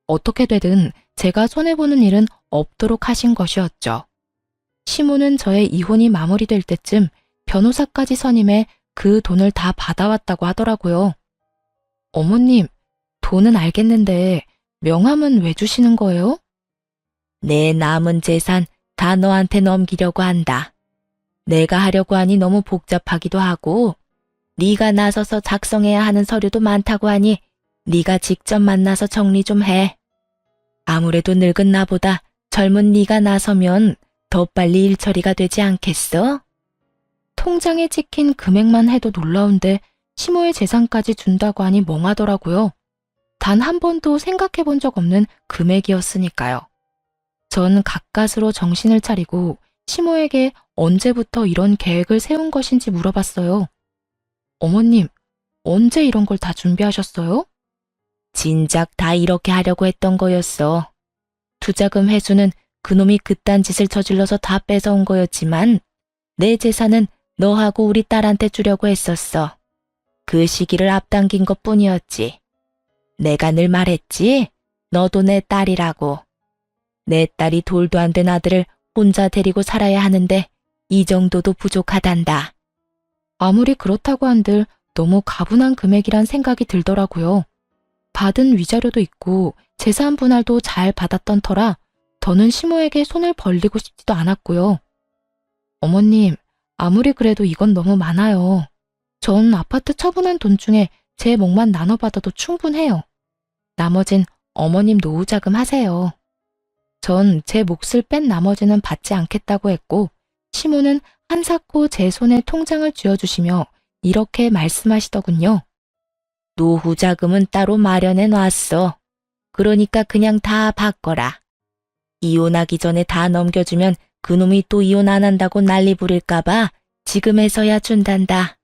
어떻게 되든 제가 손해보는 일은 없도록 하신 것이었죠. 시모는 저의 이혼이 마무리될 때쯤 변호사까지 선임해 그 돈을 다 받아왔다고 하더라고요. 어머님, 돈은 알겠는데 명함은 왜 주시는 거예요? 내 남은 재산 다 너한테 넘기려고 한다. 내가 하려고 하니 너무 복잡하기도 하고 네가 나서서 작성해야 하는 서류도 많다고 하니 네가 직접 만나서 정리 좀 해. 아무래도 늙은 나보다 젊은 네가 나서면 더 빨리 일 처리가 되지 않겠어? 통장에 찍힌 금액만 해도 놀라운데 시모의 재산까지 준다고 하니 멍하더라고요. 단 한 번도 생각해 본 적 없는 금액이었으니까요. 전 가까스로 정신을 차리고 시모에게 언제부터 이런 계획을 세운 것인지 물어봤어요. 어머님, 언제 이런 걸 다 준비하셨어요? 진작 다 이렇게 하려고 했던 거였어. 투자금 회수는 그놈이 그딴 짓을 저질러서 다 뺏어온 거였지만 내 재산은 너하고 우리 딸한테 주려고 했었어. 그 시기를 앞당긴 것뿐이었지. 내가 늘 말했지? 너도 내 딸이라고. 내 딸이 돌도 안 된 아들을 혼자 데리고 살아야 하는데 이 정도도 부족하단다. 아무리 그렇다고 한들 너무 가분한 금액이란 생각이 들더라고요. 받은 위자료도 있고 재산 분할도 잘 받았던 터라 더는 시모에게 손을 벌리고 싶지도 않았고요. 어머님, 아무리 그래도 이건 너무 많아요. 전 아파트 처분한 돈 중에 제 몫만 나눠받아도 충분해요. 나머진 어머님 노후자금 하세요. 전 제 몫을 뺀 나머지는 받지 않겠다고 했고, 시모는 한사코 제 손에 통장을 쥐어주시며 이렇게 말씀하시더군요. 노후자금은 따로 마련해 놨어. 그러니까 그냥 다 바꿔라. 이혼하기 전에 다 넘겨주면 그놈이 또 이혼 안 한다고 난리 부릴까봐 지금에서야 준단다.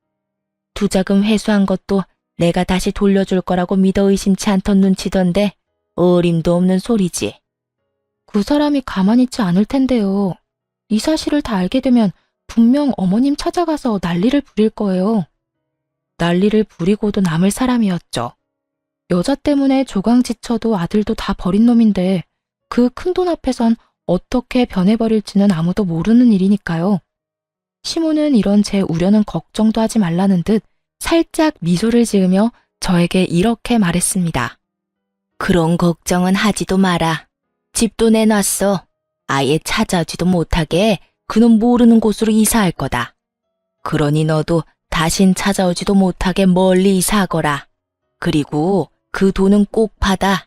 투자금 회수한 것도 내가 다시 돌려줄 거라고 믿어 의심치 않던 눈치던데 어림도 없는 소리지. 그 사람이 가만히 있지 않을 텐데요. 이 사실을 다 알게 되면 분명 어머님 찾아가서 난리를 부릴 거예요. 난리를 부리고도 남을 사람이었죠. 여자 때문에 조강지쳐도 아들도 다 버린 놈인데 그 큰돈 앞에선 어떻게 변해버릴지는 아무도 모르는 일이니까요. 시모는 이런 제 우려는 걱정도 하지 말라는 듯 살짝 미소를 지으며 저에게 이렇게 말했습니다. 그런 걱정은 하지도 마라. 집도 내놨어. 아예 찾아오지도 못하게 그놈 모르는 곳으로 이사할 거다. 그러니 너도 다신 찾아오지도 못하게 멀리 이사하거라. 그리고 그 돈은 꼭 받아.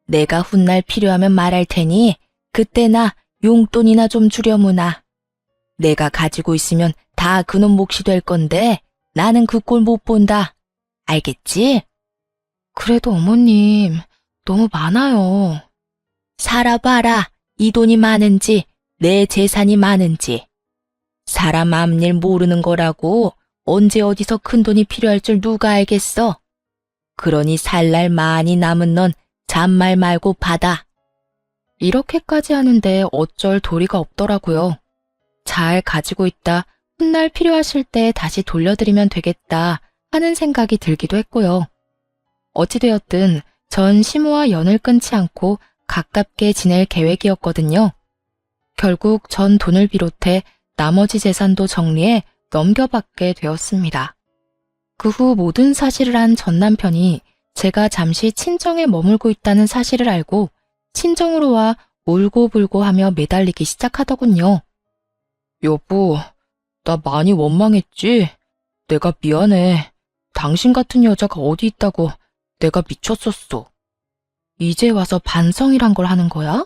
내가 훗날 필요하면 말할 테니 그때나 용돈이나 좀 주려무나. 내가 가지고 있으면 다 그놈 몫이 될 건데 나는 그 꼴 못 본다. 알겠지? 그래도 어머님, 너무 많아요. 살아봐라. 이 돈이 많은지 내 재산이 많은지. 사람 앞일 모르는 거라고 언제 어디서 큰 돈이 필요할 줄 누가 알겠어. 그러니 살 날 많이 남은 넌 잔말 말고 받아. 이렇게까지 하는데 어쩔 도리가 없더라고요. 잘 가지고 있다 훗날 필요하실 때 다시 돌려드리면 되겠다 하는 생각이 들기도 했고요. 어찌되었든 전 시모와 연을 끊지 않고 가깝게 지낼 계획이었거든요. 결국 전 돈을 비롯해 나머지 재산도 정리해 넘겨받게 되었습니다. 그 후 모든 사실을 안 전 남편이 제가 잠시 친정에 머물고 있다는 사실을 알고 친정으로 와 울고불고 하며 매달리기 시작하더군요. 여보, 나 많이 원망했지? 내가 미안해. 당신 같은 여자가 어디 있다고 내가 미쳤었어. 이제 와서 반성이란 걸 하는 거야?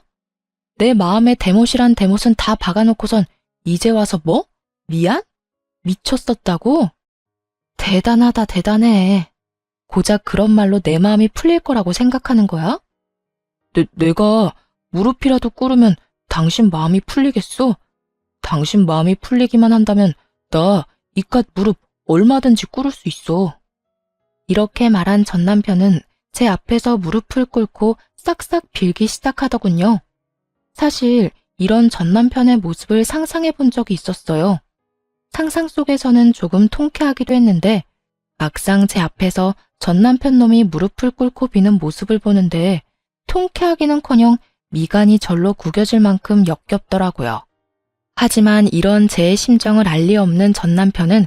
내 마음에 대못이란 대못은 다 박아놓고선 이제 와서 뭐? 미안? 미쳤었다고? 대단하다, 대단해. 고작 그런 말로 내 마음이 풀릴 거라고 생각하는 거야? 내가 무릎이라도 꿇으면 당신 마음이 풀리겠어? 당신 마음이 풀리기만 한다면 나 이깟 무릎 얼마든지 꿇을 수 있어. 이렇게 말한 전 남편은 제 앞에서 무릎을 꿇고 싹싹 빌기 시작하더군요. 사실 이런 전 남편의 모습을 상상해 본 적이 있었어요. 상상 속에서는 조금 통쾌하기도 했는데 막상 제 앞에서 전 남편 놈이 무릎을 꿇고 비는 모습을 보는데 통쾌하기는커녕 미간이 절로 구겨질 만큼 역겹더라고요. 하지만 이런 제 심정을 알 리 없는 전 남편은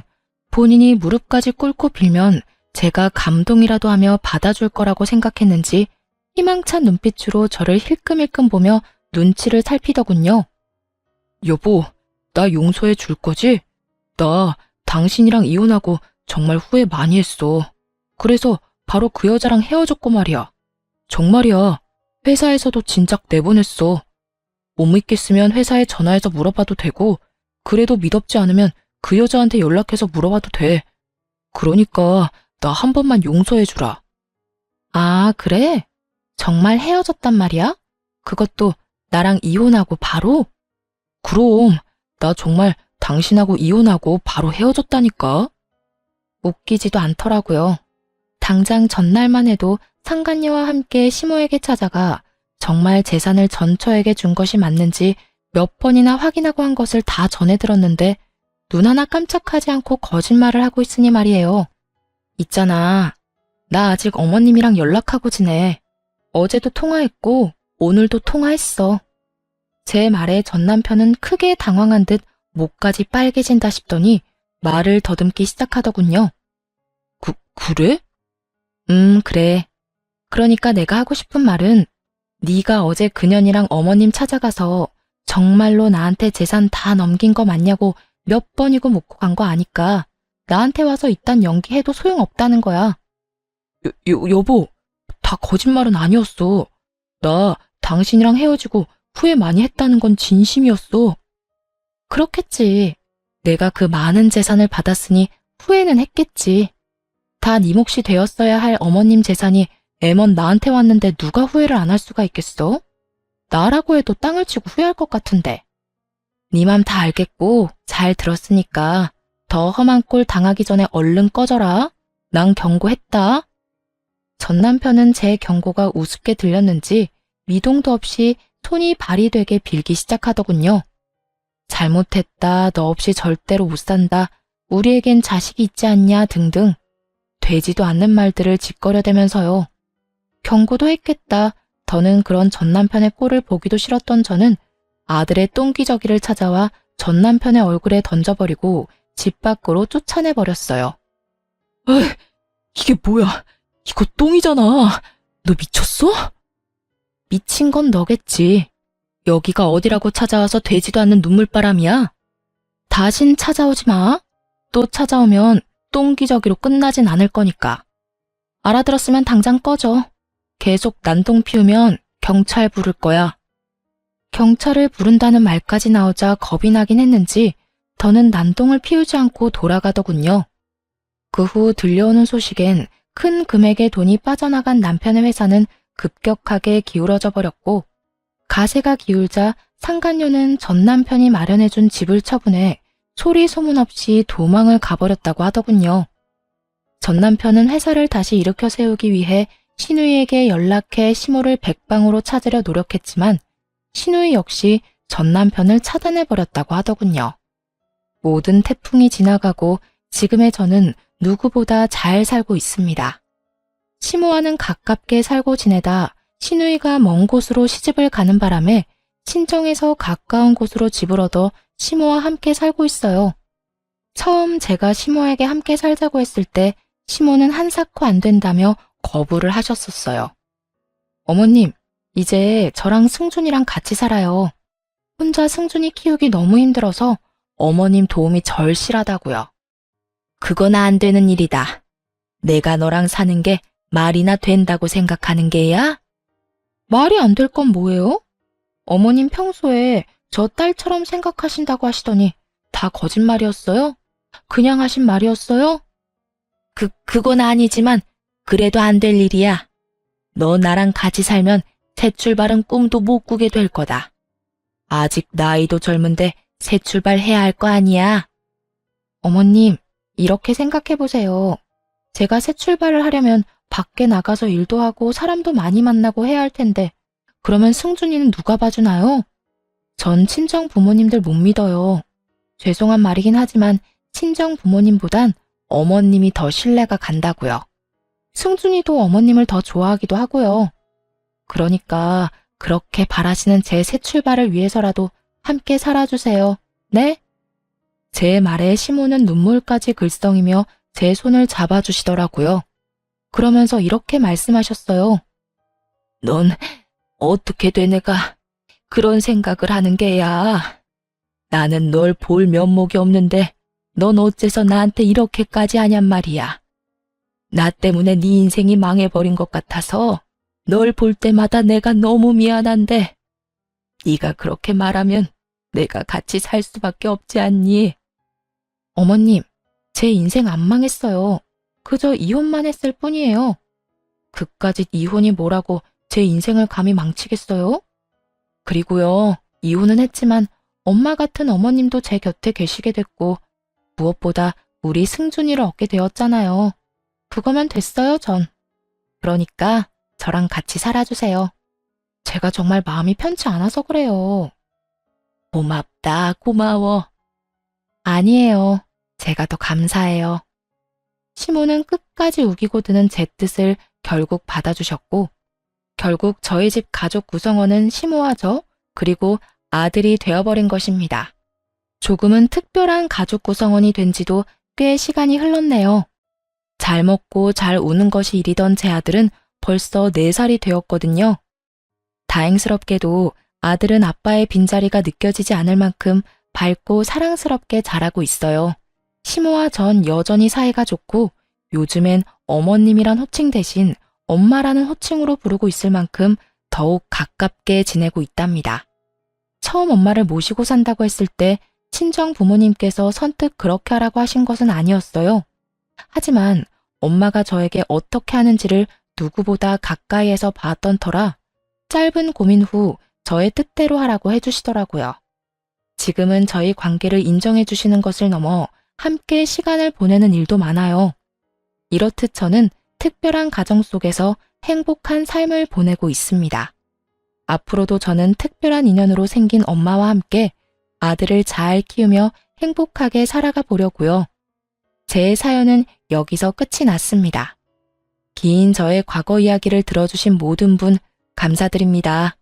본인이 무릎까지 꿇고 빌면 제가 감동이라도 하며 받아줄 거라고 생각했는지 희망찬 눈빛으로 저를 힐끔힐끔 보며 눈치를 살피더군요. 여보, 나 용서해 줄 거지? 나 당신이랑 이혼하고 정말 후회 많이 했어. 그래서 바로 그 여자랑 헤어졌고 말이야. 정말이야. 회사에서도 진작 내보냈어. 못 믿겠으면 회사에 전화해서 물어봐도 되고, 그래도 믿업지 않으면 그 여자한테 연락해서 물어봐도 돼. 그러니까 나 한 번만 용서해주라. 아, 그래? 정말 헤어졌단 말이야? 그것도 나랑 이혼하고 바로? 그럼 나 정말 당신하고 이혼하고 바로 헤어졌다니까. 웃기지도 않더라고요. 당장 전날만 해도 상간녀와 함께 시모에게 찾아가 정말 재산을 전처에게 준 것이 맞는지 몇 번이나 확인하고 한 것을 다 전해 들었는데 눈 하나 깜짝하지 않고 거짓말을 하고 있으니 말이에요. 있잖아. 나 아직 어머님이랑 연락하고 지내. 어제도 통화했고 오늘도 통화했어. 제 말에 전 남편은 크게 당황한 듯 목까지 빨개진다 싶더니 말을 더듬기 시작하더군요. 그래? 그래. 그러니까 내가 하고 싶은 말은 네가 어제 그년이랑 어머님 찾아가서 정말로 나한테 재산 다 넘긴 거 맞냐고 몇 번이고 묻고 간 거 아니까 나한테 와서 이딴 연기해도 소용없다는 거야. 여보, 다 거짓말은 아니었어. 나 당신이랑 헤어지고 후회 많이 했다는 건 진심이었어. 그렇겠지. 내가 그 많은 재산을 받았으니 후회는 했겠지. 다 네 몫이 되었어야 할 어머님 재산이 애먼 나한테 왔는데 누가 후회를 안 할 수가 있겠어? 나라고 해도 땅을 치고 후회할 것 같은데. 네 맘 다 알겠고 잘 들었으니까 더 험한 꼴 당하기 전에 얼른 꺼져라. 난 경고했다. 전 남편은 제 경고가 우습게 들렸는지 미동도 없이 손이 발이 되게 빌기 시작하더군요. 잘못했다, 너 없이 절대로 못 산다, 우리에겐 자식이 있지 않냐 등등 되지도 않는 말들을 짓거려대면서요. 경고도 했겠다. 더는 그런 전 남편의 꼴을 보기도 싫었던 저는 아들의 똥기저귀를 찾아와 전 남편의 얼굴에 던져버리고 집 밖으로 쫓아내버렸어요. 에이, 이게 뭐야? 이거 똥이잖아. 너 미쳤어? 미친 건 너겠지. 여기가 어디라고 찾아와서 되지도 않는 눈물바람이야. 다신 찾아오지 마. 또 찾아오면 똥기저귀로 끝나진 않을 거니까. 알아들었으면 당장 꺼져. 계속 난동 피우면 경찰 부를 거야. 경찰을 부른다는 말까지 나오자 겁이 나긴 했는지 더는 난동을 피우지 않고 돌아가더군요. 그 후 들려오는 소식엔 큰 금액의 돈이 빠져나간 남편의 회사는 급격하게 기울어져 버렸고 가세가 기울자 상간녀는 전 남편이 마련해준 집을 처분해 소리 소문 없이 도망을 가버렸다고 하더군요. 전 남편은 회사를 다시 일으켜 세우기 위해 신우이에게 연락해 시모를 백방으로 찾으려 노력했지만 신우이 역시 전 남편을 차단해버렸다고 하더군요. 모든 태풍이 지나가고 지금의 저는 누구보다 잘 살고 있습니다. 시모와는 가깝게 살고 지내다 신우이가 먼 곳으로 시집을 가는 바람에 친정에서 가까운 곳으로 집을 얻어 시모와 함께 살고 있어요. 처음 제가 시모에게 함께 살자고 했을 때 시모는 한사코 안 된다며 거부를 하셨었어요. 어머님, 이제 저랑 승준이랑 같이 살아요. 혼자 승준이 키우기 너무 힘들어서 어머님 도움이 절실하다고요. 그건 안 되는 일이다. 내가 너랑 사는 게 말이나 된다고 생각하는 게야? 말이 안 될 건 뭐예요? 어머님 평소에 저 딸처럼 생각하신다고 하시더니 다 거짓말이었어요? 그냥 하신 말이었어요? 그건 아니지만 그래도 안 될 일이야. 너 나랑 같이 살면 새 출발은 꿈도 못 꾸게 될 거다. 아직 나이도 젊은데 새 출발해야 할 거 아니야. 어머님, 이렇게 생각해보세요. 제가 새 출발을 하려면 밖에 나가서 일도 하고 사람도 많이 만나고 해야 할 텐데 그러면 승준이는 누가 봐주나요? 전 친정 부모님들 못 믿어요. 죄송한 말이긴 하지만 친정 부모님보단 어머님이 더 신뢰가 간다고요. 승준이도 어머님을 더 좋아하기도 하고요. 그러니까 그렇게 바라시는 제 새 출발을 위해서라도 함께 살아주세요. 네? 제 말에 시모는 눈물까지 글썽이며 제 손을 잡아주시더라고요. 그러면서 이렇게 말씀하셨어요. 넌 어떻게 된 애가 그런 생각을 하는 게야. 나는 널 볼 면목이 없는데 넌 어째서 나한테 이렇게까지 하냔 말이야. 나 때문에 네 인생이 망해버린 것 같아서 널 볼 때마다 내가 너무 미안한데 네가 그렇게 말하면 내가 같이 살 수밖에 없지 않니? 어머님, 제 인생 안 망했어요. 그저 이혼만 했을 뿐이에요. 그까짓 이혼이 뭐라고 제 인생을 감히 망치겠어요? 그리고요, 이혼은 했지만 엄마 같은 어머님도 제 곁에 계시게 됐고 무엇보다 우리 승준이를 얻게 되었잖아요. 그거면 됐어요, 전. 그러니까 저랑 같이 살아주세요. 제가 정말 마음이 편치 않아서 그래요. 고맙다, 고마워. 아니에요. 제가 더 감사해요. 시모는 끝까지 우기고 드는 제 뜻을 결국 받아주셨고, 결국 저희 집 가족 구성원은 시모와 저, 그리고 아들이 되어버린 것입니다. 조금은 특별한 가족 구성원이 된 지도 꽤 시간이 흘렀네요. 잘 먹고 잘 우는 것이 일이던 제 아들은 벌써 4살이 되었거든요. 다행스럽게도 아들은 아빠의 빈자리가 느껴지지 않을 만큼 밝고 사랑스럽게 자라고 있어요. 시모와 전 여전히 사이가 좋고 요즘엔 어머님이란 호칭 대신 엄마라는 호칭으로 부르고 있을 만큼 더욱 가깝게 지내고 있답니다. 처음 엄마를 모시고 산다고 했을 때 친정 부모님께서 선뜻 그렇게 하라고 하신 것은 아니었어요. 하지만 엄마가 저에게 어떻게 하는지를 누구보다 가까이에서 봤던 터라 짧은 고민 후 저의 뜻대로 하라고 해주시더라고요. 지금은 저희 관계를 인정해 주시는 것을 넘어 함께 시간을 보내는 일도 많아요. 이렇듯 저는 특별한 가정 속에서 행복한 삶을 보내고 있습니다. 앞으로도 저는 특별한 인연으로 생긴 엄마와 함께 아들을 잘 키우며 행복하게 살아가 보려고요. 제 사연은 여기서 끝이 났습니다. 긴 저의 과거 이야기를 들어주신 모든 분 감사드립니다.